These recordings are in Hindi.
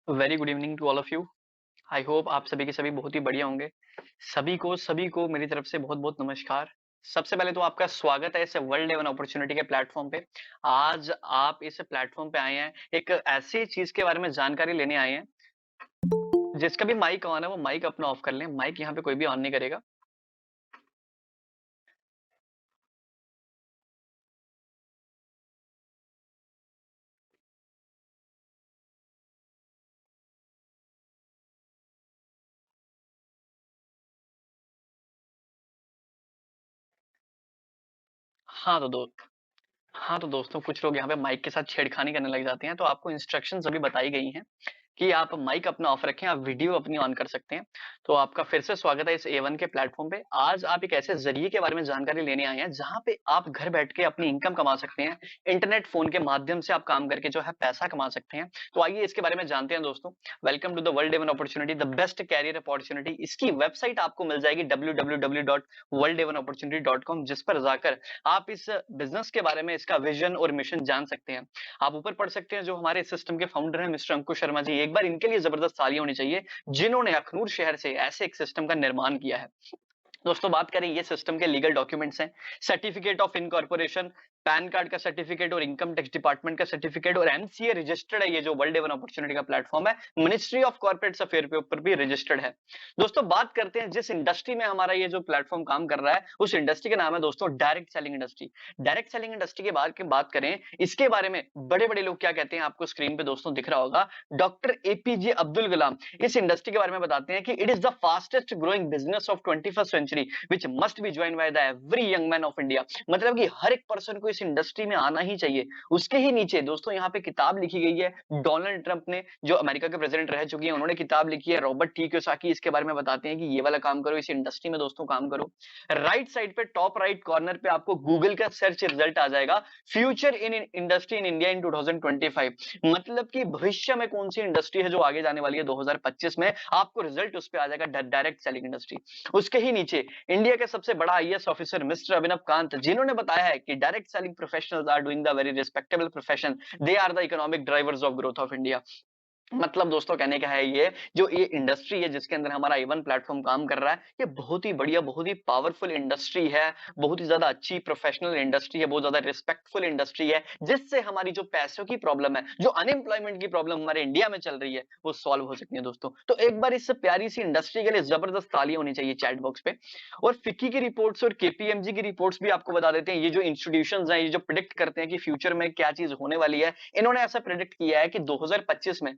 Very good evening to all of you. I hope आप सभी के सभी बहुत ही बढ़िया होंगे। सभी को मेरी तरफ से बहुत बहुत नमस्कार। सबसे पहले तो आपका स्वागत है इस वर्ल्ड लेवन अपॉर्चुनिटी के प्लेटफॉर्म पे। आज आप इस प्लेटफॉर्म पे आए हैं, एक ऐसी चीज के बारे में जानकारी लेने आए हैं जिसका भी माइक ऑन है वो माइक अपना ऑफ कर लें। माइक यहाँ पे कोई भी ऑन नहीं करेगा। हाँ तो दो हाँ तो दोस्तों, कुछ लोग यहाँ पे माइक के साथ छेड़खानी करने लग जाते हैं, तो आपको इंस्ट्रक्शंस अभी बताई गई हैं कि आप माइक अपना ऑफ रखें, आप वीडियो अपनी ऑन कर सकते हैं। तो आपका फिर से स्वागत है इस A1 के प्लेटफॉर्म पे। आज आप एक ऐसे जरिए के बारे में जानकारी लेने आए हैं जहां पे आप घर बैठ के अपनी इनकम कमा सकते हैं। इंटरनेट फोन के माध्यम से आप काम करके जो है पैसा कमा सकते हैं। तो आइए इसके बारे में जानते हैं दोस्तों। Welcome to the world A1 opportunity, the best career opportunity. इसकी वेबसाइट आपको मिल जाएगी www.worlda1opportunity.com, जिस पर जाकर आप इस बिजनेस के बारे में, इसका विजन और मिशन जान सकते हैं। आप ऊपर पढ़ सकते हैं, जो हमारे सिस्टम के फाउंडर हैं मिस्टर अंकुश शर्मा जी, एक बार इनके लिए जबरदस्त तालियां होनी चाहिए, जिन्होंने अखनूर शहर से ऐसे एक सिस्टम का निर्माण किया है। दोस्तों बात करें, ये सिस्टम के लीगल डॉक्यूमेंट्स हैं। Certificate of incorporation, pan card का सर्टिफिकेट और इनकम टैक्स डिपार्टमेंट का सर्टिफिकेट, और एमसीए रजिस्टर्ड है। ये जो वर्ल्ड एवन अपॉर्चुनिटी का प्लेटफॉर्म है, मिनिस्ट्री ऑफ कॉर्पोरेट अफेयर के ऊपर भी रजिस्टर्ड है। दोस्तों बात करते हैं जिस इंडस्ट्री में हमारा ये जो प्लेटफॉर्म काम कर रहा है, उस इंडस्ट्री का नाम है दोस्तों direct selling industry. Direct selling industry के बारे की बात करें, इसके बारे में बड़े बड़े लोग क्या कहते हैं आपको स्क्रीन पे दोस्तों दिख रहा होगा। डॉक्टर एपीजे अब्दुल कलाम इस इंडस्ट्री के बारे में बताते हैं कि it is the fastest growing business of 21st century which must be join by the every young man of India. मतलब कि हर एक पर्सन को इस इंडस्ट्री में आना ही चाहिए। उसके ही नीचे दोस्तों यहाँ पे किताब लिखी गई है, डोनाल्ड ट्रंप ने, जो अमेरिका के प्रेसिडेंट रह चुके हैं, उन्होंने किताब लिखी है। रॉबर्ट टी कियोसाकी इसके बारे में बताते हैं कि ये वाला काम करो, इस इंडस्ट्री में दोस्तों काम करो। राइट साइड पे टॉप राइट कॉर्नर पे आपको गूगल का सर्च रिजल्ट आ जाएगा, future in industry in India in 2025। मतलब कि भविष्य में कौन सी इंडस्ट्री है जो आगे जाने वाली है 2025 में, आपको रिजल्ट उस पे आ जाएगा, डायरेक्ट सेलिंग इंडस्ट्री। उसके ही नीचे इंडिया के सबसे बड़ा IAS officer mister Abhinav Kant, जिन्होंने बताया है कि direct selling professionals are doing the very respectable profession, they are the economic drivers of growth of India. मतलब दोस्तों कहने का है, ये जो ये इंडस्ट्री है जिसके अंदर हमारा इवन प्लेटफॉर्म काम कर रहा है, ये बहुत ही बढ़िया, बहुत ही पावरफुल इंडस्ट्री है। बहुत ही ज्यादा अच्छी प्रोफेशनल इंडस्ट्री है, बहुत ज्यादा रिस्पेक्टफुल इंडस्ट्री है, जिससे हमारी जो पैसों की प्रॉब्लम है, जो अनएम्प्लॉयमेंट की प्रॉब्लम हमारे इंडिया में चल रही है, वो सॉल्व हो सकती है दोस्तों। तो एक बार इस प्यारी सी इंडस्ट्री के लिए जबरदस्त तालियां होनी चाहिए चैट बॉक्स पे। और फिक्की की रिपोर्ट्स और केपीएमजी की रिपोर्ट्स भी आपको बता देते हैं, ये जो इंस्टीट्यूशंस हैं, ये जो प्रिडिक्ट करते हैं कि फ्यूचर में क्या चीज होने वाली है, इन्होंने ऐसा प्रिडिक्ट किया है कि 2025 में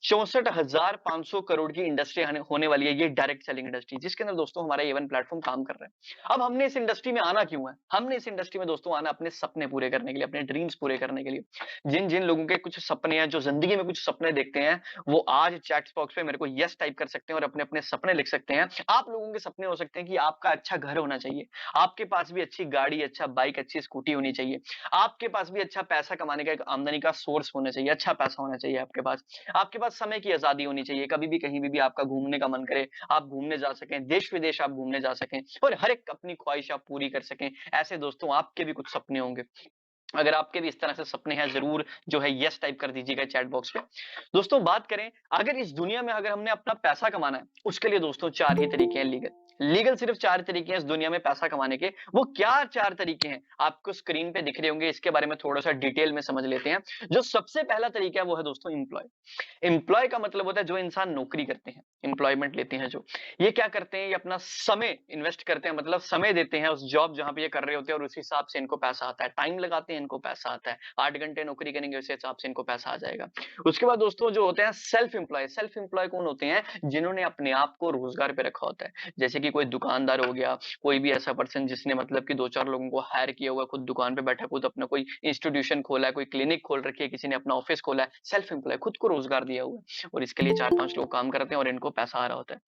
64,500 करोड़ की इंडस्ट्री होने वाली है, ये डायरेक्ट सेलिंग इंडस्ट्री, जिसके अंदर दोस्तों हमारा ये वन प्लेटफॉर्म काम कर रहा है। अब हमने इस इंडस्ट्री में आना क्यों है? हमने इस इंडस्ट्री में दोस्तों आना अपने सपने पूरे करने के लिए, अपने ड्रीम्स पूरे करने के लिए। जिन जिन लोगों के कुछ सपने हैं, जो जिंदगी में कुछ सपने देखते हैं, वो आज चैट बॉक्स पे मेरे को यस टाइप कर सकते हैं और अपने अपने सपने लिख सकते हैं। आप लोगों के सपने हो सकते हैं कि आपका अच्छा घर होना चाहिए, आपके पास भी अच्छी गाड़ी, अच्छा बाइक, अच्छी स्कूटी होनी चाहिए, आपके पास भी अच्छा पैसा कमाने का एक आमदनी का सोर्स होना चाहिए, अच्छा पैसा होना चाहिए आपके पास, आपके पास समय की आजादी होनी चाहिए, कभी भी कहीं भी आपका घूमने का मन करे, आप घूमने जा सकें, देश विदेश आप घूमने जा सकें, और हर एक अपनी ख्वाहिश आप पूरी कर सकें। ऐसे दोस्तों आपके भी कुछ सपने होंगे। अगर आपके भी इस तरह से सपने हैं, जरूर जो है यस टाइप कर दीजिएगा चैट बॉक्स पे। दोस्तों बात करें, अगर इस दुनिया में अगर हमने अपना पैसा कमाना है, उसके लिए दोस्तों चार ही तरीके हैं लीगल। लीगल सिर्फ चार तरीके हैं इस दुनिया में पैसा कमाने के। वो क्या चार तरीके हैं आपको स्क्रीन पे दिख रहे होंगे, इसके बारे में थोड़ा सा डिटेल में समझ लेते हैं। जो सबसे पहला तरीका है वो है दोस्तों एम्प्लॉय। एम्प्लॉय का मतलब होता है जो इंसान नौकरी करते हैं, एम्प्लॉयमेंट लेते हैं, जो ये क्या करते हैं, ये अपना समय इन्वेस्ट करते हैं, मतलब समय देते हैं उस जॉब जहां पे ये कर रहे होते हैं, और उस हिसाब से इनको पैसा आता है। टाइम लगाते हैं, इनको पैसा आता है। 8 घंटे नौकरी करेंगे, उस हिसाब से इनको पैसा आ जाएगा। उसके बाद दोस्तों जो होते हैं सेल्फ एम्प्लॉय। सेल्फ एम्प्लॉय कौन होते हैं? जिन्होंने अपने आप को रोजगार पे रखा होता है। जैसे कि कोई दुकानदार हो गया, कोई भी ऐसा पर्सन जिसने मतलब कि दो चार लोगों को हायर किया हुआ, खुद दुकान पे बैठा, खुद अपना कोई इंस्टीट्यूशन खोला है, कोई क्लिनिक खोल रखी है, किसी ने अपना ऑफिस खोला है, सेल्फ एम्प्लॉय, खुद को रोजगार दिया हुआ है, और इसके लिए 4-5 लोग काम करते हैं और इनको पैसा आ रहा होता है।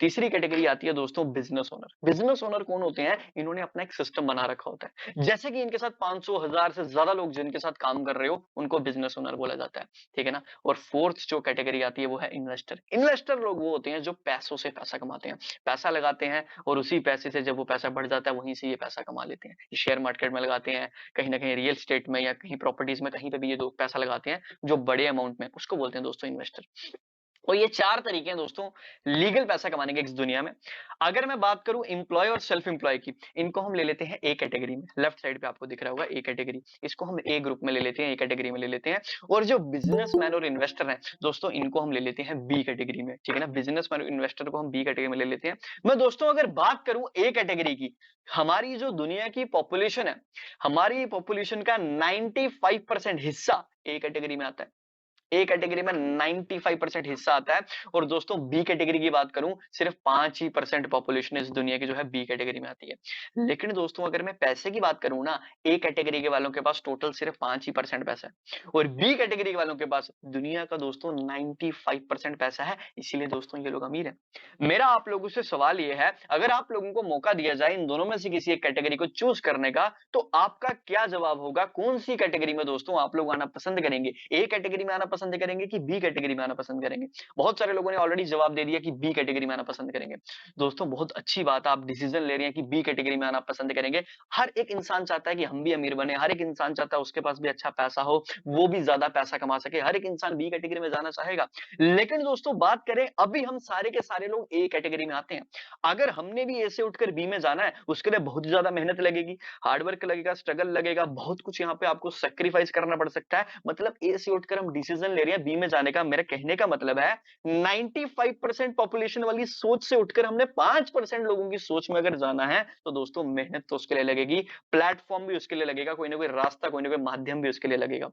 तीसरी कैटेगरी आती है दोस्तों बिजनेस ओनर। बिजनेस ओनर कौन होते हैं? इन्होंने अपना एक सिस्टम बना रखा होता है, जैसे कि इनके साथ 500 1000 से ज्यादा लोग जिनके साथ काम कर रहे हो, उनको बिजनेस ओनर बोला जाता है। ठीक है ना? और फोर्थ जो कैटेगरी आती है वो है इन्वेस्टर। इन्वेस्टर लोग वो होते हैं जो पैसों से पैसा कमाते हैं, पैसा लगाते लगाते हैं और उसी पैसे से जब वो पैसा बढ़ जाता है वहीं से ये पैसा कमा लेते हैं। शेयर मार्केट में लगाते हैं, कहीं न कहीं रियल एस्टेट में या कहीं प्रॉपर्टीज़ में, कहीं पे भी ये लोग पैसा लगाते हैं, जो बड़े अमाउंट में, उसको बोलते हैं दोस्तों इन्वेस्टर। और ये 4 तरीके हैं दोस्तों लीगल पैसा कमाने के इस दुनिया में। अगर मैं बात करूँ एम्प्लॉयी और सेल्फ एम्प्लॉयी की, इनको हम ले लेते हैं ए कैटेगरी में। लेफ्ट साइड पे आपको दिख रहा होगा ए कैटेगरी। इसको हम ए ग्रुप में ले लेते हैं, ए कैटेगरी में ले लेते हैं। और जो बिज़नेसमैन और इन्वेस्टर हैं, दोस्तों इनको हम ले लेते हैं बी कैटेगरी में, ठीक है ना? बिज़नेसमैन और इन्वेस्टर को हम बी कैटेगरी में ले लेते हैं। मैं दोस्तों अगर बात करूँ ए कैटेगरी की, हमारी जो दुनिया की पॉपुलेशन है, हमारी पॉपुलेशन का 95% हिस्सा ए कैटेगरी में आता है। ए कैटेगरी में 95% हिस्सा आता है और दोस्तों बी कैटेगरी की बात करूं सिर्फ 5 ही परसेंट पॉपुलेशन इस दुनिया की जो है बी कैटेगरी में आती है। लेकिन दोस्तों अगर मैं पैसे की बात करूं ना, ए कैटेगरी के वालों के पास टोटल सिर्फ 5 ही परसेंट पैसा है और बी कैटेगरी के वालों के पास दुनिया का दोस्तों 95% पैसा है। इसीलिए दोस्तों ये लोग अमीर हैं। मेरा आप लोगों से सवाल ये है, अगर आप लोगों को मौका दिया जाए इन दोनों में से किसी एक कैटेगरी को चूज करने का, तो आपका क्या जवाब होगा? कौन सी कैटेगरी में दोस्तों आप लोग आना पसंद करेंगे? ए कैटेगरी में आना पसंद करेंगे कि बी कैटेगरी में आना पसंद करेंगे? बहुत सारे लोगों ने ऑलरेडी जवाब दे दिया कि बी कैटेगरी में आना पसंद करेंगे। दोस्तों बहुत अच्छी बात है, आप डिसीजन ले रहे हैं कि बी कैटेगरी में आना पसंद करेंगे। हर एक इंसान चाहता है कि हम भी अमीर बने, हर एक इंसान चाहता है उसके पास भी अच्छा पैसा हो, वो भी ज्यादा पैसा कमा सके, हर एक इंसान बी कैटेगरी में जाना चाहेगा। लेकिन दोस्तों बात करें, अभी हम सारे के सारे लोग ए कैटेगरी में आते हैं। अगर हमने भी ए से उठकर बी में जाना है, उसके लिए बहुत ज्यादा मेहनत लगेगी, हार्ड वर्क लगेगा, स्ट्रगल लगेगा, बहुत कुछ यहाँ पे आपको सैक्रिफाइस करना पड़ सकता है। मतलब ए से उठकर हम डिसीजन ले रहे हैं बी में जाने का। मेरा कहने का मतलब है 95% पॉपुलेशन वाली सोच से उठकर हमने 5% लोगों की सोच में अगर जाना है, तो दोस्तों मेहनत तो उसके लिए लगेगी, प्लेटफॉर्म भी उसके लिए लगेगा, कोई ना कोई रास्ता, कोई ना कोई माध्यम भी उसके लिए लगेगा।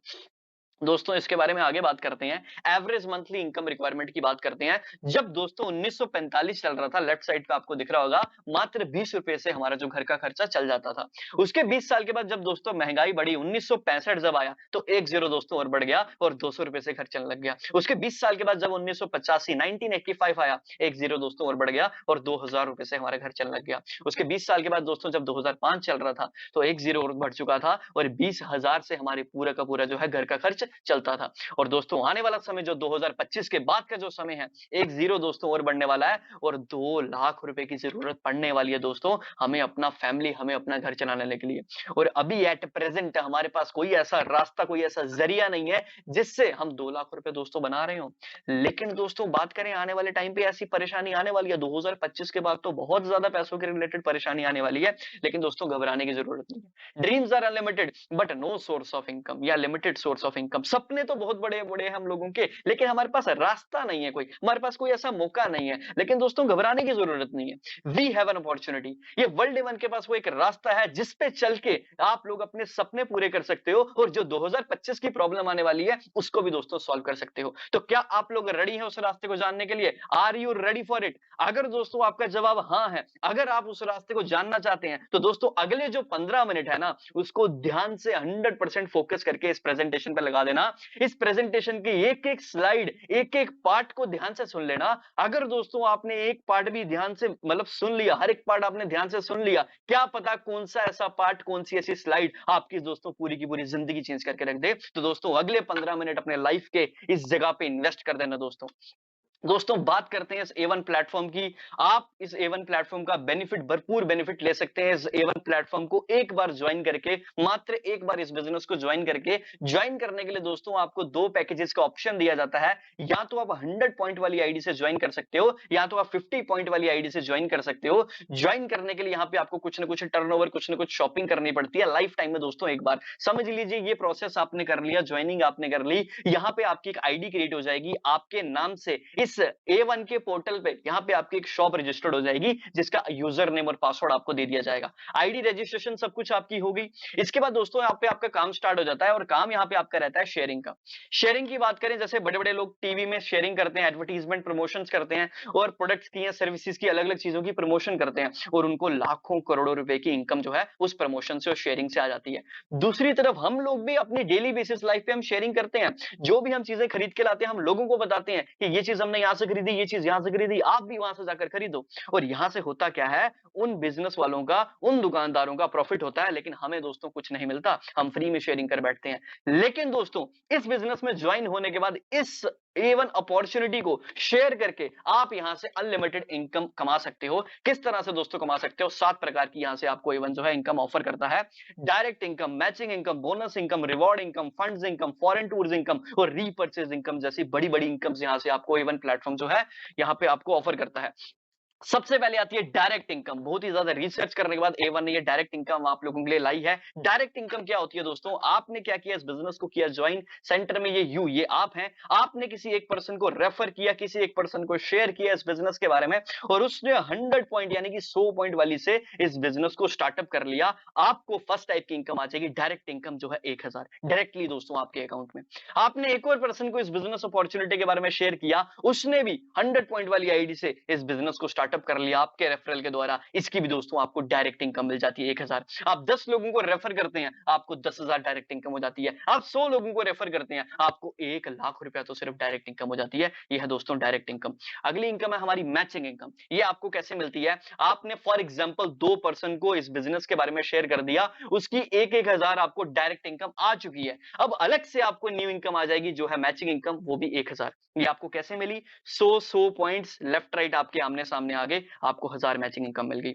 दोस्तों इसके बारे में आगे बात करते हैं। एवरेज मंथली इनकम रिक्वायरमेंट की बात करते हैं। जब दोस्तों 1945 चल रहा था, लेफ्ट साइड पे आपको दिख रहा होगा, मात्र 20 रुपए से हमारा जो घर का खर्चा चल जाता था। उसके 20 साल के बाद जब दोस्तों महंगाई बढ़ी, 1965 जब आया, तो एक जीरो दोस्तों और बढ़ गया और 200 रुपए से घर चलने लग गया। उसके 20 साल के बाद जब 1985 1985 आया, एक जीरो दोस्तों और बढ़ गया और 2000 रुपए से हमारा घर चलने लग गया। उसके 20 साल के बाद दोस्तों जब 2005 चल रहा था, तो एक जीरो और बढ़ चुका था और 20,000 से हमारे पूरा का पूरा जो है घर का खर्च चलता था। और दोस्तों आने वाला समय जो 2025 के बाद का जो समय है, एक जीरो दोस्तों और बढ़ने वाला है और 2 लाख रुपए की जरूरत पड़ने वाली है दोस्तों, हमें अपना फैमिली, हमें अपना घर चलाने के लिए। और अभी एट प्रेजेंट हमारे पास कोई ऐसा रास्ता, कोई ऐसा जरिया नहीं है जिससे हम 2 लाख रुपए दोस्तों बना रहे हो। लेकिन दोस्तों बात करें आने वाले टाइम पे, ऐसी परेशानी आने वाली है 2025 के बाद, तो बहुत ज्यादा पैसों के रिलेटेड परेशानी आने वाली है। लेकिन दोस्तों घबराने की जरूरत नहीं है। Dreams are unlimited but no source of income, या लिमिटेड सोर्स ऑफ इनकम। सपने तो बहुत बड़े-बड़े हैं हम लोगों के, लेकिन हमारे पास रास्ता नहीं है कोई, हमारे पास कोई ऐसा मौका नहीं है। लेकिन दोस्तों घबराने की जरूरत नहीं है। We have an opportunity. ये वर्ल्ड इवन के पास वो एक रास्ता है जिस पे चल के आप लोग अपने सपने पूरे कर सकते हो और जो 2025 की प्रॉब्लम आने वाली है उसको भी दोस्तों सॉल्व कर सकते हो। तो क्या आप लोग रेडी हैं उस रास्ते को जानने के लिए? Are you ready for it? अगर दोस्तों आपका जवाब हाँ है, अगर आप उस रास्ते को जानना चाहते हैं, तो दोस्तों अगले जो 15 मिनट है ना, उसको ध्यान से 100% फोकस करके इस प्रेजेंटेशन पे लगा देना। इस प्रेजेंटेशन की एक-एक स्लाइड, एक-एक पार्ट को ध्यान से सुन लेना। अगर दोस्तों आपने एक पार्ट भी ध्यान से मतलब सुन लिया, हर एक पार्ट आपने ध्यान से सुन लिया, क्या पता कौन-सा ऐसा पार्ट, कौन-सी ऐसी स्लाइड आपकी दोस्तों पूरी की पूरी जिंदगी चेंज करके रख दे। तो दोस्तों अगले 15 मिनट अपने लाइफ के इस जगह पे इन्वेस्ट कर देना दोस्तों। दोस्तों बात करते हैं इस A1 प्लेटफॉर्म की। आप इस A1 प्लेटफॉर्म का बेनिफिट, भरपूर बेनिफिट ले सकते हैं। इस A1 प्लेटफॉर्म को एक बार ज्वाइन करके, मात्र एक बार इस बिजनेस को ज्वाइन करके, ज्वाइन करने के लिए दोस्तों आपको 2 पैकेजेस का ऑप्शन दिया जाता है। या तो आप 100 पॉइंट वाली आईडी से ज्वाइन कर सकते हो, या तो आप 50 पॉइंट वाली आईडी से ज्वाइन कर सकते हो। ज्वाइन करने के लिए यहाँ पे आपको कुछ ना कुछ टर्नओवर, कुछ ना कुछ शॉपिंग करनी पड़ती है लाइफ टाइम में दोस्तों। एक बार समझ लीजिए ये प्रोसेस आपने कर लिया, ज्वाइनिंग आपने कर ली, यहाँ पे आपकी एक आईडी क्रिएट हो जाएगी आपके नाम से। इस A1 के पोर्टल पे यहाँ पे आपकी एक शॉप रजिस्टर्ड हो जाएगी जिसका यूजर नेम और पासवर्ड आपको दे दिया जाएगा। आईडी रजिस्ट्रेशन सब कुछ आपकी होगी। इसके बाद दोस्तों यहाँ पे आपका काम स्टार्ट हो जाता है और काम यहाँ पे आपका रहता है शेयरिंग का। शेयरिंग की बात करें, जैसे बड़े-बड़े लोग टीवी में शेयरिंग करते हैं, एडवर्टाइजमेंट प्रमोशंस करते हैं और प्रोडक्ट्स की या सर्विसेज की अलग-अलग चीजों की प्रमोशन करते हैं और उनको लाखों करोड़ों रुपए की इनकम जो है उस प्रमोशन से और शेयरिंग से आ जाती है। दूसरी तरफ हम लोग भी अपनी डेली बेसिस लाइफ पे हम शेयरिंग करते हैं। जो भी हम चीजें खरीद के लाते हैं, हम लोगों को बताते हैं कि ये चीज हमने यहाँ से खरीदी, ये चीज यहाँ से खरीदी, आप भी वहां से जाकर खरीदो। और यहां से होता क्या है, उन बिजनेस वालों का, उन दुकानदारों का प्रॉफिट होता है, लेकिन हमें दोस्तों कुछ नहीं मिलता, हम फ्री में शेयरिंग कर बैठते हैं। लेकिन दोस्तों इस बिजनेस में ज्वाइन होने के बाद, इस A1 अपॉर्चुनिटी को शेयर करके आप यहां से अनलिमिटेड इनकम कमा सकते हो। किस तरह से दोस्तों कमा सकते हो? 7 प्रकार की यहां से आपको A1 जो है इनकम ऑफर करता है। Direct income, matching income, bonus income, reward income, funds income, foreign tours income और रीपर्चेज इनकम जैसी बड़ी-बड़ी इनकम्स यहां से आपको A1 प्लेटफॉर्म जो है यहां पे आपको ऑफर करता है। सबसे पहले आती है डायरेक्ट इनकम। बहुत ही ज्यादा रिसर्च करने के बाद A1 ने ये डायरेक्ट इनकम आप लोगों के लिए लाई है। डायरेक्ट इनकम क्या होती है दोस्तों? आपने क्या किया, इस बिजनेस को किया ज्वाइन, सेंटर में ये आप हैं, आपने किसी एक पर्सन को रेफर किया, किसी एक पर्सन को शेयर किया इस बिजनेस के बारे में और उसने 100 पॉइंट यानी कि 100 पॉइंट वाली से इस बिजनेस को स्टार्टअप कर लिया। आपको फर्स्ट टाइप की इनकम आ जाएगी, डायरेक्ट इनकम जो है 1000 डायरेक्टली दोस्तों आपके अकाउंट में। आपने एक और पर्सन को इस बिजनेस अपॉर्चुनिटी के बारे में शेयर किया, उसने भी 100 पॉइंट वाली आईडी से इस बिजनेस को स्टार्टअप कर लिया आपके रेफरल के द्वारा। इसकी भी दोस्तों आपको डायरेक्ट इनकम मिल जाती है 1000। आप 10 लोगों को रेफर करते हैं, आपको 10,000 डायरेक्ट इनकम हो जाती है। आप 100 लोगों को रेफर करते हैं, आपको 1 लाख रुपया तो सिर्फ डायरेक्ट इनकम हो जाती है। यह है दोस्तों डायरेक्ट इनकम। अगली इनकम है हमारी मैचिंग इनकम। ये आपको कैसे मिलती है? आपने फॉर एग्जांपल 2 पर्सन को इस बिजनेस के बारे में शेयर कर दिया, उसकी 1-1000 आपको डायरेक्ट इनकम आ चुकी है। अब अलग से आपको न्यू इनकम आ जाएगी जो है मैचिंग इनकम, वो भी 1000। ये आपको कैसे मिली? 100 पॉइंट्स लेफ्ट राइट आपके आमने सामने आ गए, आपको 1000 मैचिंग इनकम मिल गई।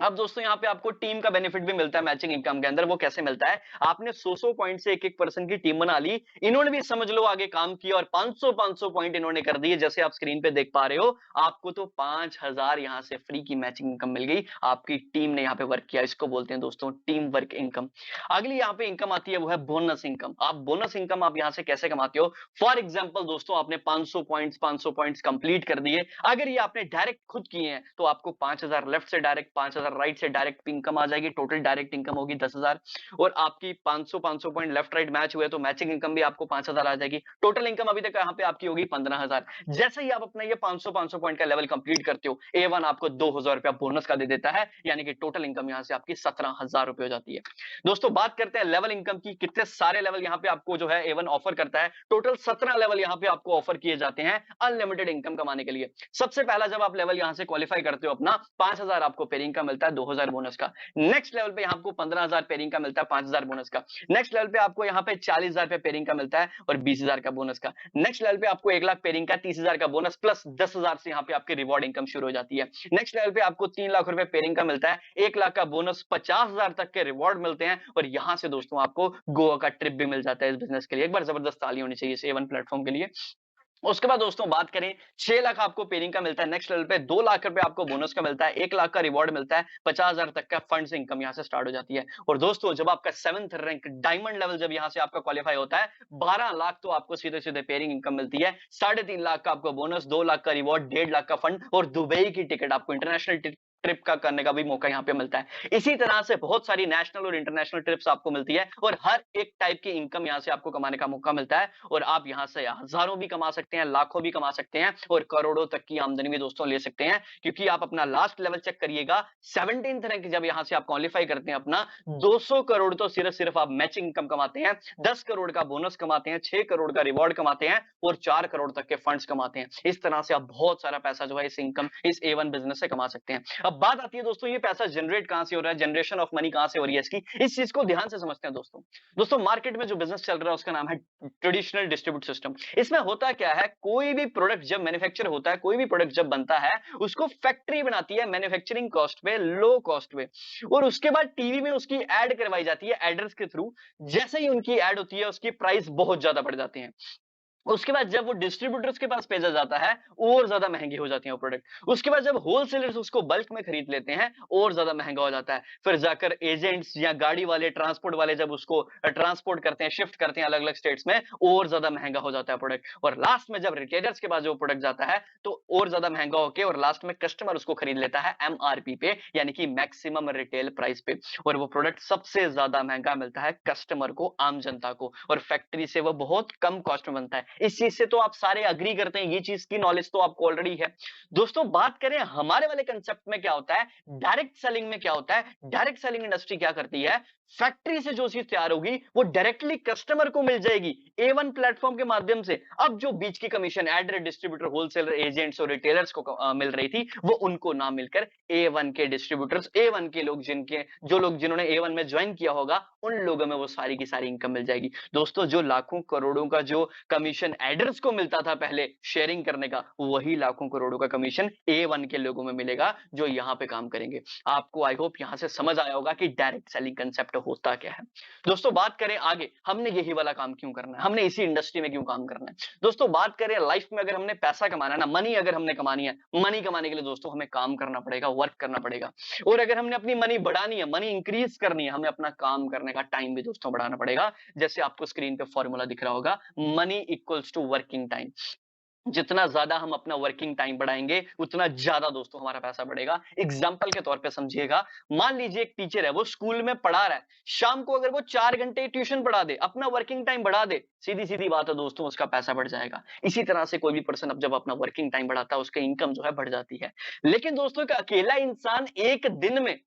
अब दोस्तों यहाँ पे आपको टीम का बेनिफिट भी मिलता है मैचिंग इनकम के अंदर। वो कैसे मिलता है? आपने 100 पॉइंट से एक-एक पर्सन की टीम बना ली, इन्होंने भी समझ लो आगे काम किया और 500 पॉइंट इन्होंने कर दिए। जैसे आप स्क्रीन पे देख पा रहे हो, आपको तो 5000 यहाँ से फ्री की मैचिंग इनकम मिल गई। आपकी टीम ने यहाँ पे वर्क किया, इसको बोलते हैं दोस्तों टीम वर्क इनकम। अगली यहाँ पे इनकम आती है वो है बोनस इनकम। आप बोनस इनकम आप यहाँ से कैसे कमाते हो? फॉर एग्जाम्पल दोस्तों आपने 500 पॉइंट्स कंप्लीट कर दिए, अगर ये आपने डायरेक्ट खुद किए हैं तो आपको 5000 लेफ्ट से डायरेक्ट, 5000 राइट से डायरेक्ट इनकम आ जाएगी। टोटल डायरेक्ट इनकम होगी 10,000 और आपकी 500 पॉइंट लेफ्ट राइट मैच हुए तो मैचिंग इनकम भी आपको 5000 आ जाएगी। टोटल इनकम अभी तक यहाँ पे आपकी होगी 15,000। जैसे ही आप अपना ये 500 पॉइंट का लेवल कंप्लीट करते हो, A1 आपको 2000 रुपया बोनस का दे देता है, यानी कि टोटल इनकम यहाँ से आपकी 17,000 रुपए हो जाती है। दोस्तों बात करते हैं लेवल इनकम की। कितने सारे लेवल यहाँ पे आपको जो है A1 ऑफर करता है। टोटल 17 लेवल यहाँ पे आपको ऑफर किए जाते हैं अनलिमिटेड इनकम कमाने के लिए। सबसे पहला जब आप लेवल यहाँ से क्वालिफाई करते हो अपना, 5000 आपको पेरिंग का मिलता है, 2000 बोनस का। नेक्स्ट लेवल पे यहाँ आपको 15,000 पेरिंग का मिलता है, 5000 बोनस का। नेक्स्ट लेवल पे आपको यहाँ पे 40,000 पे पेरिंग का मिलता है और 20,000 का बोनस का। नेक्स्ट लेवल पे आपको 1 लाख पेरिंग का, 30,000 का बोनस प्लस 10,000 से यहाँ पे आपकी रिवॉर्ड इनकम शुरू हो जाती है। नेक्स्ट लेवल पे आपको 3 लाख रुपए पेरिंग का मिलता है, 1 लाख का बोनस, 50,000 तक के रिवॉर्ड मिलते हैं और यहाँ से दोस्तों आपको गोवा का ट्रिप भी मिल जाता है इस बिजनेस के लिए। एक बार जबरदस्त ताली होनी चाहिए इस A1 प्लेटफॉर्म के लिए। उसके बाद दोस्तों बात करें, 6 लाख आपको पेरिंग का मिलता है। नेक्स्ट लेवल पे 2 लाख रुपए आपको बोनस का मिलता है, 1 लाख का रिवॉर्ड मिलता है, 50,000 तक का फंड्स इनकम यहाँ से स्टार्ट हो जाती है। और दोस्तों जब आपका 7th रैंक डायमंड लेवल जब यहाँ से आपका क्वालिफाई होता है, 12 लाख तो आपको सीधे-सीधे पेरिंग इनकम मिलती है, 3.5 लाख का आपको बोनस, 2 लाख का रिवॉर्ड, 1.5 लाख का फंड और दुबई की टिकट आपको इंटरनेशनल ट्रिप का करने का भी मौका यहाँ पे मिलता है। इसी तरह से बहुत सारी नेशनल और इंटरनेशनल ट्रिप्स आपको मिलती है और हर एक टाइप की इनकम यहाँ से आपको कमाने का मौका मिलता है और आप यहाँ से हजारों भी कमा सकते हैं, लाखों भी कमा सकते हैं और करोड़ों तक की आमदनी भी दोस्तों ले सकते हैं। क्योंकि आप अपना लास्ट लेवल चेक करिएगा, 17th रैंक जब यहाँ से आप क्वालिफाई करते हैं अपना, 200 करोड़ तो सिर्फ आप मैचिंग इनकम कमाते हैं, 10 करोड़ का बोनस कमाते हैं, 6 करोड़ का रिवॉर्ड कमाते हैं और 4 करोड़ तक के फंड्स कमाते हैं। इस तरह से आप बहुत सारा पैसा जो है इस इनकम, इस A1 बिजनेस से कमा सकते हैं। अब बात आती है दोस्तों ये पैसा जनरेट कहां से हो रहा है, जनरेशन ऑफ मनी कहां से हो रही है इसकी, इस चीज को ध्यान से समझते हैं दोस्तों। दोस्तों मार्केट में जो बिजनेस चल रहा है उसका नाम है ट्रेडिशनल डिस्ट्रीब्यूट सिस्टम। इसमें होता क्या है, कोई भी प्रोडक्ट जब मैन्युफैक्चर होता है, कोई भी प्रोडक्ट जब बनता है, उसको फैक्ट्री बनाती है मैन्युफैक्चरिंग कॉस्ट पे, लो कॉस्ट पे, और उसके बाद टीवी में उसकी एड करवाई जाती है एडर्स के थ्रू। जैसे ही उनकी एड होती है उसकी प्राइस बहुत ज्यादा बढ़ जाती है। उसके बाद जब वो डिस्ट्रीब्यूटर्स के पास भेजा जाता है और ज्यादा महंगी हो जाती है वो प्रोडक्ट। उसके बाद जब होलसेलर्स उसको बल्क में खरीद लेते हैं और ज्यादा महंगा हो जाता है। फिर जाकर एजेंट्स या गाड़ी वाले, ट्रांसपोर्ट वाले जब उसको ट्रांसपोर्ट करते हैं, शिफ्ट करते हैं अलग अलग स्टेट्स में, और ज्यादा महंगा हो जाता है प्रोडक्ट। और लास्ट में जब रिटेलर्स के पास जो प्रोडक्ट जाता है तो और ज्यादा महंगा होकर और लास्ट में कस्टमर उसको खरीद लेता है MRP पे, यानी कि मैक्सिमम रिटेल प्राइस पे। और वो प्रोडक्ट सबसे ज्यादा महंगा मिलता है कस्टमर को, आम जनता को, और फैक्ट्री से वो बहुत कम कॉस्ट में बनता है। इस चीज से तो आप सारे अग्री करते हैं, ये चीज की नॉलेज तो आपको ऑलरेडी है। दोस्तों बात करें हमारे वाले कंसेप्ट में क्या होता है, डायरेक्ट सेलिंग में क्या होता है, डायरेक्ट सेलिंग इंडस्ट्री क्या करती है, फैक्ट्री से जो चीज तैयार होगी वो डायरेक्टली कस्टमर को मिल जाएगी A1 प्लेटफॉर्म के माध्यम से। अब जो बीच की commission adder, distributor, wholesaler, agents और रिटेलर्स को मिल रही थी, वो उनको ना मिलकर A1 के डिस्ट्रीब्यूटर्स, A1 के लोग, जिन्होंने A1 में ज्वाइन किया होगा, उन लोगों में वो सारी की सारी इनकम मिल जाएगी। दोस्तों जो लाखों करोड़ों का जो कमीशन कमीशन एडर्स को मिलता था पहले शेयरिंग करने का, वही लाखों करोड़ों का कमीशन A1 के लोगों में मिलेगा जो यहां पे काम करेंगे। आपको आई होप यहां से समझ आया होगा कि डायरेक्ट सेलिंग कंसेप्ट होता क्या है। दोस्तों बात करें आगे, हमने यही वाला काम क्यों करना है, हमने इसी इंडस्ट्री में क्यों काम करना है। दोस्तों बात करें लाइफ में, अगर हमने पैसा कमाना है ना, मनी अगर हमने कमानी है, मनी कमाने के लिए दोस्तों हमें काम करना पड़ेगा, वर्क करना पड़ेगा। और अगर हमने अपनी मनी बढ़ानी है, मनी इंक्रीज करनी है, हमें अपना काम करने का टाइम भी दोस्तों बढ़ाना पड़ेगा। जैसे आपको स्क्रीन पे फॉर्मूला दिख रहा होगा, money equals to working time. जितना ज्यादा हम अपना वर्किंग टाइम बढ़ाएंगे, उतना ज्यादा दोस्तों हमारा पैसा बढ़ेगा। एग्जाम्पल के तौर पे समझिएगा, मान लीजिए एक टीचर है, वो स्कूल में पढ़ा रहा है, शाम को अगर वो 4 घंटे ट्यूशन पढ़ा दे, अपना वर्किंग टाइम बढ़ा दे, सीधी सीधी बात है दोस्तों, उसका पैसा बढ़ जाएगा। इसी तरह से कोई भी पर्सन अब जब अपना वर्किंग टाइम बढ़ाता है, उसका इनकम जो है बढ़ जाती है। लेकिन दोस्तों एक अकेला इंसान एक दिन में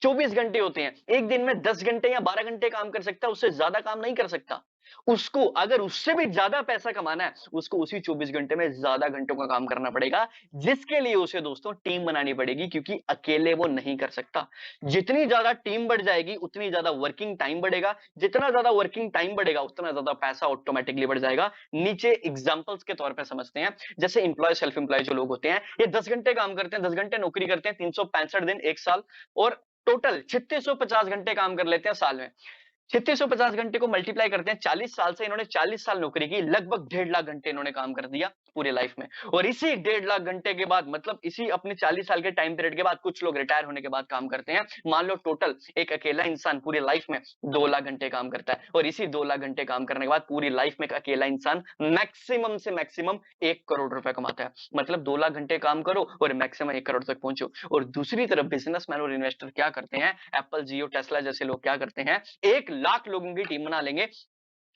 24 घंटे होते हैं, एक दिन में 10 घंटे या 12 घंटे काम कर सकता है, उससे ज्यादा काम नहीं कर सकता। उसको अगर उससे भी ज्यादा पैसा कमाना है, उसको उसी 24 घंटे में ज्यादा घंटों का काम करना पड़ेगा, जिसके लिए उसे दोस्तों टीम बनानी पड़ेगी, क्योंकि अकेले वो नहीं कर सकता। जितनी ज्यादा टीम बढ़ जाएगी, उतनी ज्यादा वर्किंग टाइम बढ़ेगा, जितना ज्यादा वर्किंग टाइम बढ़ेगा, उतना ज्यादा पैसा ऑटोमेटिकली बढ़ जाएगा। नीचे एग्जांपल्स के तौर पे समझते हैं। जैसे एम्प्लॉय, सेल्फ एम्प्लॉय जो लोग होते हैं, ये 10 घंटे काम करते हैं, 10 घंटे नौकरी करते हैं, 365 दिन, एक साल, और टोटल 3650 घंटे काम कर लेते हैं साल में। 3650 घंटे को मल्टीप्लाई करते हैं 40 साल से, इन्होंने 40 साल नौकरी की, लगभग 1.5 लाख घंटे इन्होंने काम कर दिया पूरे लाइफ में। और इसी 1.5 लाख घंटे के बाद, मतलब इसी अपने 40 साल के टाइम पीरियड के बाद, कुछ लोग रिटायर होने के बाद काम करते हैं। मान लो टोटल एक अकेला इंसान पूरी लाइफ में 2 लाख घंटे काम करता है, और इसी 2 लाख घंटे काम करने के बाद पूरी लाइफ में एक अकेला इंसान मैक्सिमम से मैक्सिमम 1 करोड़ रुपए कमाता है। मतलब 2 लाख घंटे काम करो और मैक्सिमम 1 करोड़ तक पहुंचो। और दूसरी तरफ बिजनेसमैन और इन्वेस्टर क्या करते हैं, एप्पल, जियो, टेस्ला जैसे लोग क्या करते हैं, 1 लाख लोगों की टीम बना लेंगे,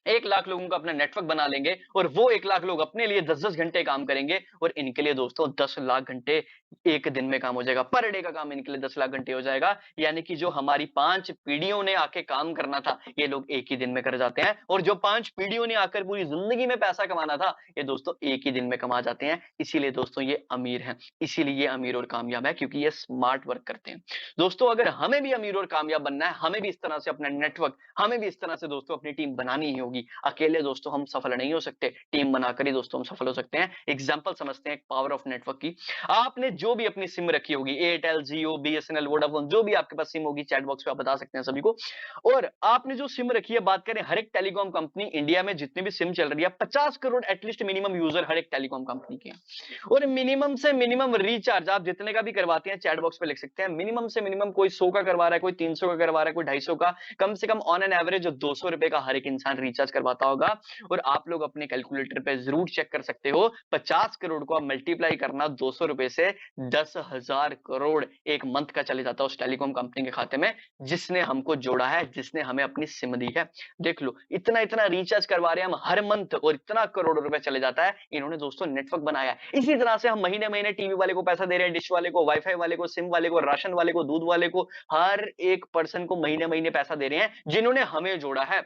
1 लाख लोगों का अपना नेटवर्क बना लेंगे, और वो 1 लाख लोग अपने लिए 10-10 घंटे काम करेंगे, और इनके लिए दोस्तों 10 लाख घंटे एक दिन में काम हो जाएगा। पर डे का काम इनके लिए 10 लाख घंटे हो जाएगा। यानी कि जो हमारी 5 पीढ़ियों ने आके काम करना था, ये लोग एक ही दिन में कर जाते हैं, और जो 5 पीढ़ियों ने आकर पूरी जिंदगी में पैसा कमाना था, ये दोस्तों एक ही दिन में कमा जाते हैं। इसीलिए दोस्तों ये अमीर हैं, इसीलिए ये अमीर और कामयाब है, क्योंकि ये स्मार्ट वर्क करते हैं। दोस्तों अगर हमें भी अमीर और कामयाब बनना है, हमें भी इस तरह से अपना नेटवर्क, हमें भी इस तरह से दोस्तों अपनी टीम बनानी ही होगी। अकेले दोस्तों हम सफल नहीं हो सकते, टीम बनाकर ही दोस्तों हम सफल हो सकते हैं। एग्जांपल समझते हैं एक पावर ऑफ नेटवर्क की। आपने जो भी अपनी सिम रखी होगी, एयरटेल, जियो, बीएसएनएल, वोडाफोन, जो भी आपके पास सिम होगी, चैट बॉक्स पे आप बता सकते हैं सभी को। और आपने जो सिम रखी है, बात करें हर एक टेलीकॉम कंपनी इंडिया में जितनी भी सिम चल रही है, 50 करोड़ एटलीस्ट मिनिमम यूजर हर एक टेलीकॉम कंपनी के हैं। और मिनिमम से मिनिमम रिचार्ज आप जितने का भी करवाते हैं, चैट बॉक्स पे लिख सकते हैं, मिनिमम से मिनिमम कोई 100 का करवा रहा है, कोई 300 का करवा रहा है, कोई 250 का, कम से कम ऑन एन एवरेज 200 रुपए का हर एक इंसान रिचार्ज करवाता होगा। और आप लोग अपने कैलकुलेटर पे जरूर चेक कर सकते हो, 50 करोड़ को आप मल्टीप्लाई करना 200 रुपए से, 10,000 करोड़ एक मंथ का चले जाता है उस टेलीकॉम कंपनी के खाते में, जिसने हमको जोड़ा है, जिसने हमें अपनी सिम दी है। देख लो, इतना इतना रिचार्ज करवा रहे हैं हम हर मंथ, और इतना करोड़ रुपए चले जाता है। इन्होंने दोस्तों नेटवर्क बनाया है। इसी तरह से हम महीने महीने टीवी वाले को पैसा दे रहे हैं, डिश वाले को, वाईफाई वाले को, सिम वाले को, राशन वाले को, दूध वाले को, हर एक पर्सन को महीने महीने पैसा दे रहे हैं, जिन्होंने हमें जोड़ा है।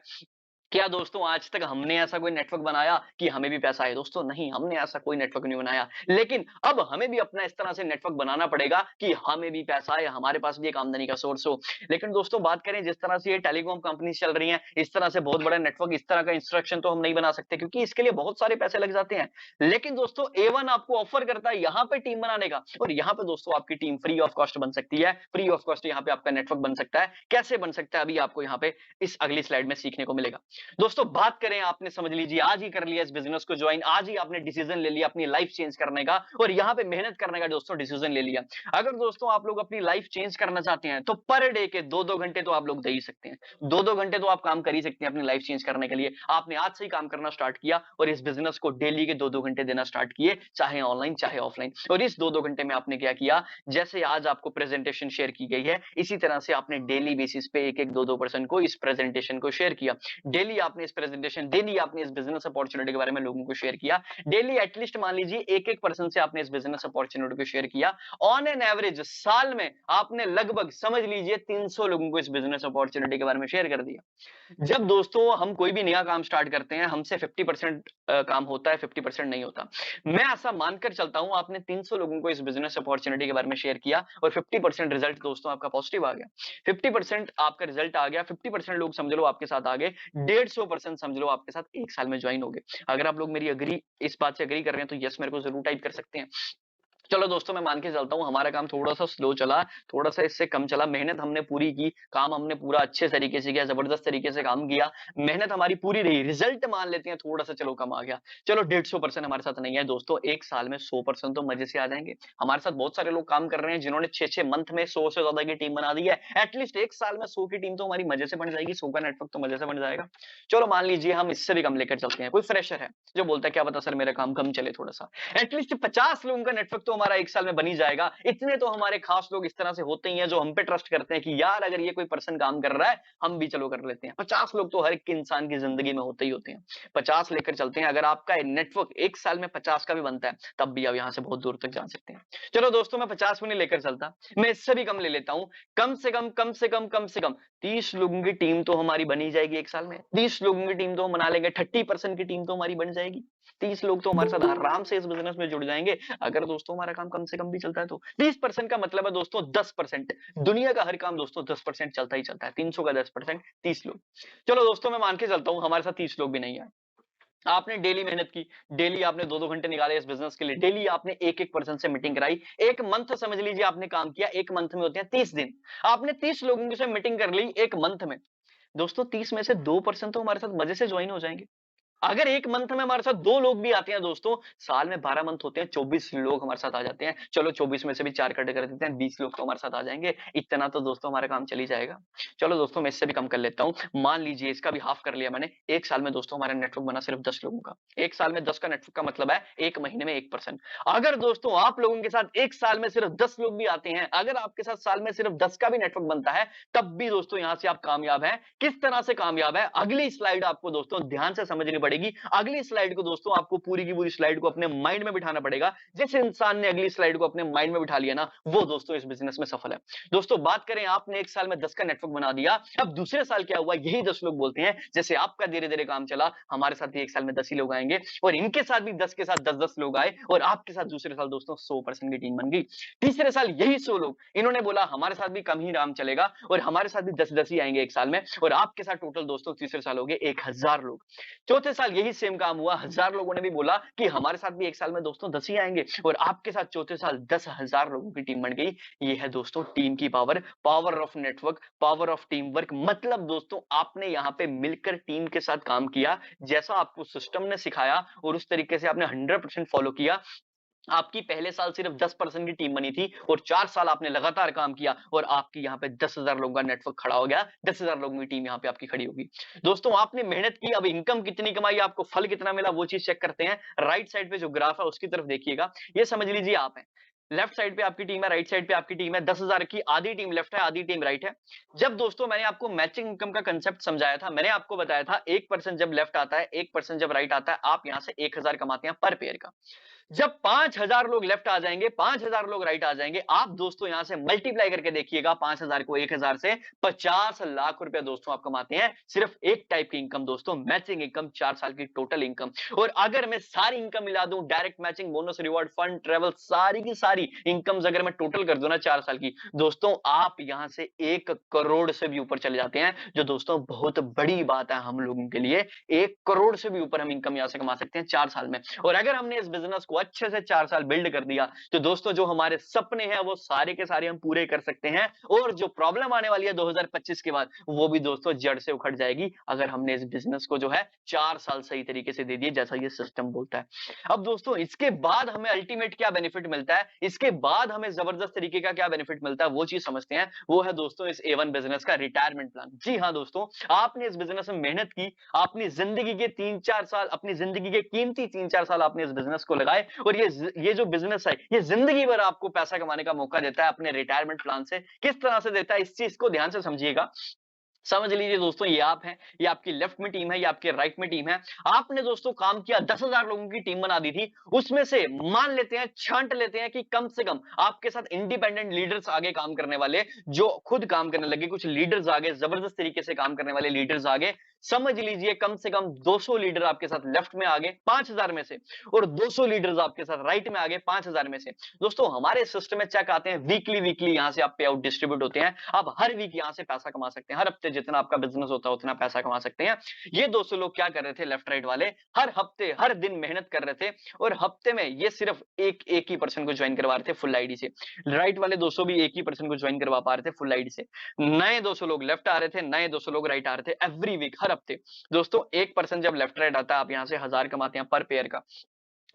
क्या दोस्तों आज तक हमने ऐसा कोई नेटवर्क बनाया कि हमें भी पैसा आए? दोस्तों नहीं, हमने ऐसा कोई नेटवर्क नहीं बनाया। लेकिन अब हमें भी अपना इस तरह से नेटवर्क बनाना पड़ेगा कि हमें भी पैसा आए, हमारे पास भी एक आमदनी का सोर्स हो। लेकिन दोस्तों बात करें जिस तरह से ये टेलीकॉम कंपनी चल रही हैं, इस तरह से बहुत बड़ा नेटवर्क, इस तरह का इंस्ट्रक्शन तो हम नहीं बना सकते, क्योंकि इसके लिए बहुत सारे पैसे लग जाते हैं। लेकिन दोस्तों A1 आपको ऑफर करता है यहाँ पे टीम बनाने का, और यहाँ पे दोस्तों आपकी टीम फ्री ऑफ कॉस्ट बन सकती है। फ्री ऑफ कॉस्ट यहाँ पे आपका नेटवर्क बन सकता है। कैसे बन सकता है, अभी आपको यहाँ पे इस अगली स्लाइड में सीखने को मिलेगा। दोस्तों बात करें, आपने समझ लीजिए आज ही कर लिया इस बिजनेस को ज्वाइन, आज ही आपने डिसीजन ले लिया अपनी लाइफ चेंज करने का, और यहां पे मेहनत करने का दोस्तों डिसीजन ले लिया। अगर दोस्तों आप लोग अपनी लाइफ चेंज करना चाहते हैं, तो पर डे के 2-2 घंटे तो आप लोग दे ही सकते हैं। 2-2 घंटे तो आप काम कर ही सकते हैं अपनी लाइफ चेंज करने के लिए। आपने आज से ही काम करना स्टार्ट किया, और इस बिजनेस को डेली के 2-2 घंटे देना स्टार्ट किए, चाहे ऑनलाइन चाहे ऑफलाइन। और इस 2-2 घंटे में आपने क्या किया, जैसे आज आपको प्रेजेंटेशन शेयर की गई है, इसी तरह से आपने डेली बेसिस पे एक एक 2-2 पर्सन को इस प्रेजेंटेशन को शेयर किया। डेली आपने इस प्रेजेंटेशन, डेली आपने इस बिजनेस अपॉर्चुनिटी के बारे में लोगों को शेयर किया। डेली एटलीस्ट मान लीजिए एक एक पर्सन से आपने इस बिजनेस अपॉर्चुनिटी को शेयर किया। ऑन एन एवरेज साल में आपने लगभग समझ लीजिए 300 लोगों को इस बिजनेस अपॉर्चुनिटी के बारे में शेयर कर दिया। जब दोस्तों हम कोई भी नया काम स्टार्ट करते हैं, हमसे 50% काम होता है, 50% नहीं होता। मैं ऐसा मानकर चलता हूं, आपने 300 लोगों को इस बिजनेस अपॉर्चुनिटी के बारे में शेयर किया, और 50% रिजल्ट दोस्तों आपका पॉजिटिव आ गया। 50% आपका रिजल्ट आ गया, 50% लोग समझ लो आपके साथ आ गए। 150% समझ लो आपके साथ 1 साल में ज्वाइन हो गए। अगर आप लोग मेरी इस बात से एग्री कर रहे हैं तो यस मेरे को ज़रूर टाइप कर सकते हैं। चलो दोस्तों मैं मान के चलता हूँ हमारा काम थोड़ा-सा स्लो चला, थोड़ा-सा इससे कम चला, मेहनत हमने पूरी की, काम हमने पूरा अच्छे तरीके से किया, ज़बरदस्त तरीके से काम किया, मेहनत हमारी पूरी रही, रिज़ल्ट मान लेते हैं थोड़ा-सा चलो कम आ गया। चलो 150% हमारे साथ नहीं है दोस्तों, 1 साल में 100% तो मज़े से आ जाएँगे। हमारे साथ बहुत सारे लोग काम कर रहे हैं जिन्होंने 6-6 मंथ में 100 से ज़्यादा की टीम बना दी है। एटलीस्ट 1 साल में 100 की टीम तो हमारी मज़े से बन जाएगी, 100 का नेटवर्क तो मज़े से बन जाएगा। चलो मान लीजिए हम इससे भी कम लेकर चलते हैं, कोई फ्रेशर है, जो बोलता है क्या पता सर मेरा काम कम चले थोड़ा-सा। एटलीस्ट 50 लोगों का नेटवर्क तो हमारा 1 साल में बन ही जाएगा। इतने तो हमारे खास लोग इस तरह से होते ही हैं जो हम पे ट्रस्ट करते हैं कि यार अगर ये कोई पर्सन काम कर रहा है, हम भी चलो कर लेते हैं। 50 लोग तो हर एक इंसान की ज़िंदगी में होते ही होते हैं। 50 लेकर चलते हैं, अगर आपका नेटवर्क 1 साल में 50 का भी बनता है, तब भी आप यहाँ से बहुत दूर तक जा सकते हैं। चलो दोस्तों मैं 50 भी नहीं लेकर चलता, मैं इससे भी कम ले लेता हूँ। कम से कम 30 लोगों की टीम तो हमारी बन ही जाएगी 1 साल में। 30 लोगों की टीम तो हम बना लेंगे, 30% की टीम तो हमारी बन जाएगी। 30 लोग तो हमारे साथ आराम से इस बिज़नेस में जुड़ जाएँगे, अगर दोस्तों हमारा काम कम से कम भी चलता है तो। 30% का मतलब है दोस्तों 10%। दुनिया का हर काम दोस्तों 10% चलता ही चलता है। 300 का 10% 30 लोग। चलो दोस्तों मैं मान के चलता हूँ हमारे साथ 30 लोग भी नहीं है। आपने डेली मेहनत की, डेली आपने 2-2 घंटे निकाले इस बिज़नेस के लिए, डेली आपने एक-एक पर्सन से मीटिंग कराई। 1 मंथ समझ लीजिए आपने काम किया, 1 मंथ में होते हैं 30 दिन। आपने 30 लोगों से मीटिंग कर ली 1 मंथ में। दोस्तों 30 में से 2% तो हमारे साथ मज़े से जॉइन हो जाएँगे। अगर 1 मंथ में हमारे साथ 2 लोग भी आते हैं दोस्तों, साल में 12 मंथ होते हैं, 24 लोग हमारे साथ आ जाते हैं। चलो 24 में से भी 4 कट कर देते हैं, 20 लोग तो हमारे साथ आ जाएँगे। इतना तो दोस्तों हमारा काम चल ही जाएगा। चलो दोस्तों मैं इससे भी कम कर लेता हूँ। मान लीजिए इसका भी हाफ कर लिया मैंने। 1 साल में दोस्तों हमारा नेटवर्क बना सिर्फ 10 लोगों का। 1 साल में 10 का नेटवर्क का मतलब है 1 महीने में 1%। अगर दोस्तों आप लोगों के साथ 1 साल में सिर्फ 10 लोग भी आते हैं, अगर आपके साथ साल में सिर्फ 10 का भी नेटवर्क बनता है, तब भी दोस्तों यहाँ से आप कामयाब हैं। किस तरह से कामयाब है? अगली स्लाइड आपको दोस्तों ध्यान से समझनी पड़ेगी। अगली स्लाइड को दोस्तों आपको पूरी की पूरी स्लाइड को अपने माइंड में बिठाना पड़ेगा। जिस इंसान ने अगली स्लाइड को अपने माइंड में बिठा लिया ना, वो दोस्तों इस बिज़नेस में सफल है। दोस्तों बात करें आपने 1 साल में 10 का नेटवर्क बना दिया, अब दूसरे साल क्या हुआ यही 10 लोग बोलते हैं, जैसे आपका धीरे-धीरे काम चला, हमारे साथ भी 1 साल में 10 ही लोग आएँगे और इनके साथ भी 10 के साथ 10-10 लोग आए और आपके साथ दूसरे साल दोस्तों 100% की टीम बन गई। तीसरे साल यही 100 लोग, इन्होंने बोला हमारे साथ भी कम ही काम चलेगा और हमारे साथ भी 10-10 ही आएँगे 1 साल में और आपके साथ टोटल दोस्तों तीसरे साल हो गए 1000 लोग। चौथे साल यही सेम काम हुआ, 1000 लोगों ने भी बोला कि हमारे साथ भी 1 साल में दोस्तों 10 ही आएँगे और आपके साथ चौथे साल 10,000 लोगों की टीम बन गई। ये है दोस्तों टीम की power, power of network, power of team work. मतलब दोस्तों आपने यहाँ पे मिलकर टीम के साथ काम किया, जैसा आपको सिस्टम ने सिखाया और उस तरीके से आपने 100% फॉलो किया। आपकी पहले साल सिर्फ 10% की टीम बनी थी और 4 साल आपने लगातार काम किया और आपकी यहाँ पे 10,000 लोगों का नेटवर्क खड़ा हो गया। 10,000 लोगों की टीम यहाँ पे आपकी खड़ी होगी। दोस्तों आपने मेहनत की, अब इनकम कितनी कमाई, आपको फल कितना मिला वो चीज़ चेक करते हैं। राइट साइड पे जो ग्राफ है उसकी तरफ देखिएगा। ये समझ लीजिए आप हैं। लेफ्ट साइड पे आपकी टीम है, राइट साइड पे आपकी टीम है। 10,000 की आधी टीम लेफ्ट है, आधी टीम राइट है। जब दोस्तों मैंने आपको मैचिंग इनकम का कांसेप्ट समझाया था, मैंने आपको बताया था 1% जब लेफ्ट आता है, 1% जब राइट आता है, आप यहाँ से 1,000 कमाते हैं पर पेयर का। जब 5,000 लोग लेफ्ट आ जाएंगे, 5,000 लोग राइट आ जाएंगे, आप दोस्तों यहां से मल्टीप्लाई करके देखिएगा 5,000 को 1,000 से, 50 लाख रुपए दोस्तों आप कमाते हैं सिर्फ एक टाइप की इनकम दोस्तों, मैचिंग इनकम, 4 साल की टोटल इनकम। और अगर मैं सारी इनकम मिला दूं, direct matching, bonus, reward, fund, travel, सारी की सारी इनकम्स अगर मैं टोटल कर दूं ना 4 साल की, दोस्तों आप यहां से 1 करोड़ से भी ऊपर चले जाते हैं, जो दोस्तों बहुत बड़ी बात है हम लोगों के लिए। 1 करोड़ से भी ऊपर हम इनकम यहां से कमा सकते हैं 4 साल में। और अगर हमने इस बिजनेस को अच्छे से 4 साल बिल्ड कर दिया, तो दोस्तों जो हमारे सपने हैं वो सारे के सारे हम पूरे कर सकते हैं और जो प्रॉब्लम आने वाली है 2025 के बाद, वो भी दोस्तों जड़ से उखड़ जाएगी, अगर हमने इस बिजनेस को जो है 4 साल सही तरीके से दे दिए जैसा ये सिस्टम बोलता है। अब दोस्तों इसके बाद हमें अल्टीमेट क्या बेनिफिट मिलता है, इसके बाद हमें जबरदस्त तरीके का क्या बेनिफिट मिलता है, वो चीज समझते हैं। वो है दोस्तों इस A1 बिजनेस का रिटायरमेंट प्लान। जी हाँ दोस्तों, आपने इस बिजनेस में मेहनत की, अपनी जिंदगी के 3-4 साल, अपनी जिंदगी के कीमती 3-4 साल आपने इस बिजनेस को लगाए और ये जो बिजनेस है ये जिंदगी भर आपको पैसा कमाने का मौका देता है अपने रिटायरमेंट प्लान से। किस तरह से देता है इस चीज को ध्यान से समझिएगा। समझ लीजिए दोस्तों ये आप हैं, ये आपकी लेफ्ट में टीम है, ये आपके राइट में टीम है। आपने दोस्तों काम किया, 10,000 लोगों की टीम बना दी थी, उसमें से मान लेते हैं, छांट लेते हैं कि कम से कम आपके साथ इंडिपेंडेंट लीडर्स आगे काम करने वाले, जो खुद काम करने लगे, कुछ लीडर्स आ गए, जबरदस्त तरीके से काम करने वाले लीडर्स आ गए। समझ लीजिए कम से कम 200 लीडर आपके साथ लेफ्ट में आ गए 5000 में से, और 200 लीडर्स आपके साथ राइट में आ गए 5000 में से। दोस्तों हमारे सिस्टम में चेक आते हैं वीकली, वीकली यहां से आप पे आउट डिस्ट्रीब्यूट होते हैं। आप हर वीक यहां से पैसा कमा सकते हैं, हर हफ्ते जितना आपका बिजनेस होता है उतना पैसा कमा सकते हैं। ये 200 लोग क्या कर रहे थे, लेफ्ट राइट वाले, हर हफ्ते हर दिन मेहनत कर रहे थे, और हफ्ते में ये सिर्फ एक एक ही पर्सन को ज्वाइन करवा रहे थे फुल आईडी से। राइट वाले 200 भी एक ही पर्सन को ज्वाइन करवा पा रहे थे फुल आईडी से। नए 200 लोग लेफ्ट आ रहे थे, नए 200 लोग राइट आ रहे थे एवरी वीक, हर हफ्ते। दोस्तों एक पर्सन जब लेफ्ट राइट आता है, आप यहां से 1000 कमाते हैं पर पेयर का।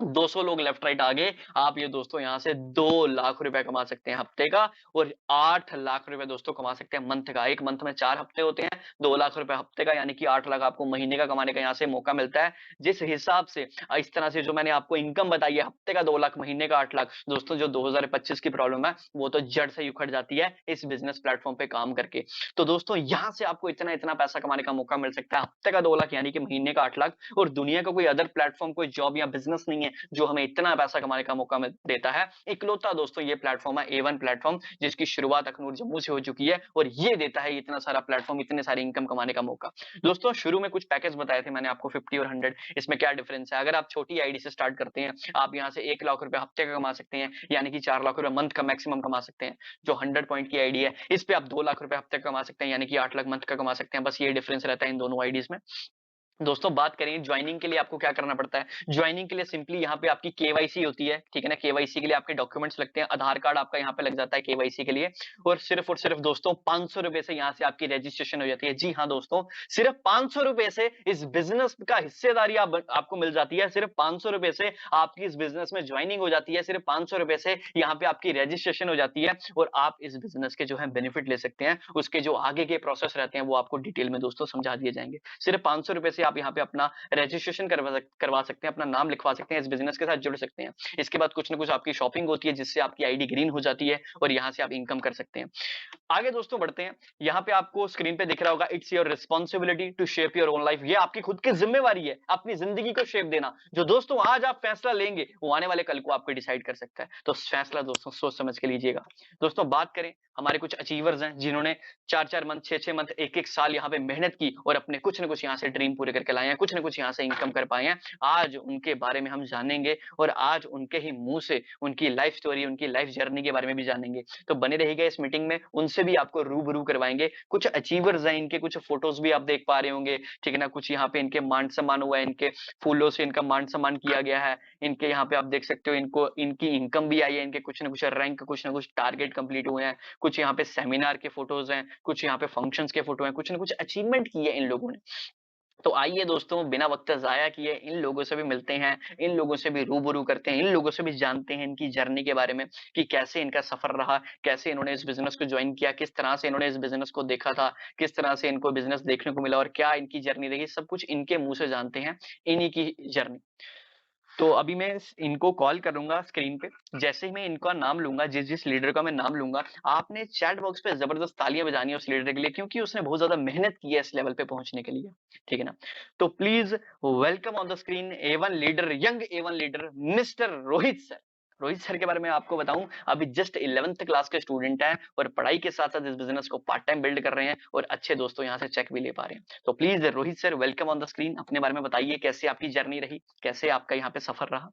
200 लोग लेफ्ट राइट आगे, आप ये दोस्तों यहां से 2 लाख रुपए कमा सकते हैं हफ्ते का, और 8 लाख रुपए दोस्तों कमा सकते हैं मंथ का। एक मंथ में 4 हफ्ते होते हैं, 2 लाख रुपए हफ्ते का, यानी कि 8 लाख आपको महीने का कमाने का यहां से मौका मिलता है। जिस हिसाब से इस तरह से जो मैंने आपको इनकम बताई है, हफ्ते का 2 लाख, महीने का 8 लाख, दोस्तों जो 2025 की प्रॉब्लम है वो तो जड़ से ही उखड़ जाती है इस बिजनेस प्लेटफॉर्म पे काम करके। तो दोस्तों यहां से आपको इतना इतना पैसा कमाने का मौका मिल सकता है, हफ्ते का 2 लाख यानी कि महीने का 8 लाख। और दुनिया का कोई अदर प्लेटफॉर्म, कोई जॉब या बिजनेस नहीं है जो हमें इतना पैसा कमाने का मौका देता है। इकलौता दोस्तों ये प्लेटफॉर्म है A1 प्लेटफॉर्म, जिसकी शुरुआत अखनूर जम्मू से हो चुकी है, और ये देता है इतना सारा प्लेटफॉर्म, इतने सारी इनकम कमाने का मौका। दोस्तों शुरू में कुछ पैकेज बताए थे मैंने आपको 50 और 100, इसमें क्या डिफरेंस है। अगर आप छोटी आईडी से स्टार्ट करते हैं, आप यहां से 1 लाख रुपए हफ्ते का कमा सकते हैं, यानी कि 4 लाख रुपए मंथ का मैक्सिमम कमा सकते हैं। जो 100 पॉइंट की आईडी है, इस पे आप 2 लाख रुपए हफ्ते का कमा सकते हैं, यानी कि 8 लाख मंथ का कमा सकते हैं। बस ये डिफरेंस रहता है इन दोनों आईडीज में। दोस्तों बात करें ज्वाइनिंग के लिए आपको क्या करना पड़ता है। ज्वाइनिंग के लिए सिंपली यहाँ पे आपकी केवाईसी होती है, ठीक है ना। केवाईसी के लिए आपके डॉक्यूमेंट्स लगते हैं, आधार कार्ड आपका यहाँ पे लग जाता है केवाईसी के लिए, और सिर्फ दोस्तों 500 रुपए से यहाँ से आपकी रजिस्ट्रेशन हो जाती है। जी हाँ दोस्तों, सिर्फ 500 रुपए से इस बिजनेस का हिस्सेदारी आपको मिल जाती है। सिर्फ 500 रुपए से आपकी इस बिजनेस में ज्वाइनिंग हो जाती है, सिर्फ 500 रुपए से यहाँ पे आपकी रजिस्ट्रेशन हो जाती है, और आप इस बिजनेस के जो है बेनिफिट ले सकते हैं। उसके जो आगे के प्रोसेस रहते हैं वो आपको डिटेल में दोस्तों समझा दिए जाएंगे। सिर्फ 500 रुपए से आप यहाँ पे अपना रजिस्ट्रेशन करवा सकते हैं, अपना नाम लिखवा सकते हैं, इस बिजनेस के साथ जुड़ सकते हैं। इसके बाद कुछ ना कुछ आपकी शॉपिंग होती है, जिससे आपकी आईडी ग्रीन हो जाती है, और यहाँ से आप इनकम कर सकते हैं। आगे दोस्तों बढ़ते हैं। यहाँ पे आपको स्क्रीन पे दिख रहा होगा, it's your responsibility to shape your own life. ये आपकी खुद की जिम्मेवारी है अपनी जिंदगी को शेप देना। जो दोस्तों आज आप फैसला लेंगे, वो आने वाले कल को आपको डिसाइड कर सकता है। तो फैसला दोस्तों सोच समझ के लीजिएगा। दोस्तों बात करें, हमारे कुछ अचीवर्स हैं जिन्होंने 4-4 मंथ, 6-6 मंथ, 1-1 साल यहाँ पे मेहनत की, और अपने कुछ ना कुछ यहाँ से ड्रीम पूरे करके लाए हैं, कुछ ना कुछ यहाँ से इनकम कर पाए हैं। आज उनके बारे में हम जानेंगे, और आज उनके ही मुंह से उनकी लाइफ स्टोरी, उनकी लाइफ जर्नी के बारे में भी जानेंगे। तो बने रहिएगा इस मीटिंग में, उनसे भी आपको रूबरू करवाएंगे। कुछ अचीवर्स हैं, इनके कुछ फोटोज भी आप देख पा रहे होंगे, ठीक है ना। कुछ यहाँ पे इनके मान सम्मान हुआ है, इनके फूलों से इनका मान सम्मान किया गया है। इनके यहाँ पे आप देख सकते हो, इनको इनकी इनकम भी आई है, इनके कुछ ना कुछ रैंक, कुछ ना कुछ टारगेट कंप्लीट हुए हैं। कुछ यहाँ पे सेमिनार के फोटोज हैं, कुछ यहाँ पे फंक्शंस के फोटो हैं, कुछ ना कुछ अचीवमेंट की है इन लोगों ने। तो आइए दोस्तों, बिना वक्त जाया किए इन लोगों से भी मिलते हैं, इन लोगों से भी रूबरू करते हैं, इन लोगों से भी जानते हैं इनकी जर्नी के बारे में, कि कैसे इनका सफर रहा, कैसे इन्होंने इस बिजनेस को ज्वाइन किया, किस तरह से इन्होंने इस बिजनेस को देखा था, किस तरह से इनको बिजनेस देखने को मिला, और क्या इनकी जर्नी रही। सब कुछ इनके मुंह से जानते हैं, इन्हीं की जर्नी। तो अभी मैं इनको कॉल करूंगा स्क्रीन पे। जैसे ही मैं इनका नाम लूंगा, जिस जिस लीडर का मैं नाम लूंगा, आपने चैट बॉक्स पे जबरदस्त तालियां बजानी है उस लीडर के लिए, क्योंकि उसने बहुत ज्यादा मेहनत की है इस लेवल पे पहुंचने के लिए, ठीक है ना। तो please welcome on the screen A1 leader, young A1 leader mister Rohit sir. Rohit sir के बारे में आपको बताऊं, अभी जस्ट 11th क्लास के स्टूडेंट हैं, और पढ़ाई के साथ साथ इस बिजनेस को पार्ट टाइम बिल्ड कर रहे हैं, और अच्छे दोस्तों यहाँ से चेक भी ले पा रहे हैं। तो please Rohit sir welcome on the screen, अपने बारे में बताइए कैसे आपकी जर्नी रही, कैसे आपका यहाँ पे सफर रहा।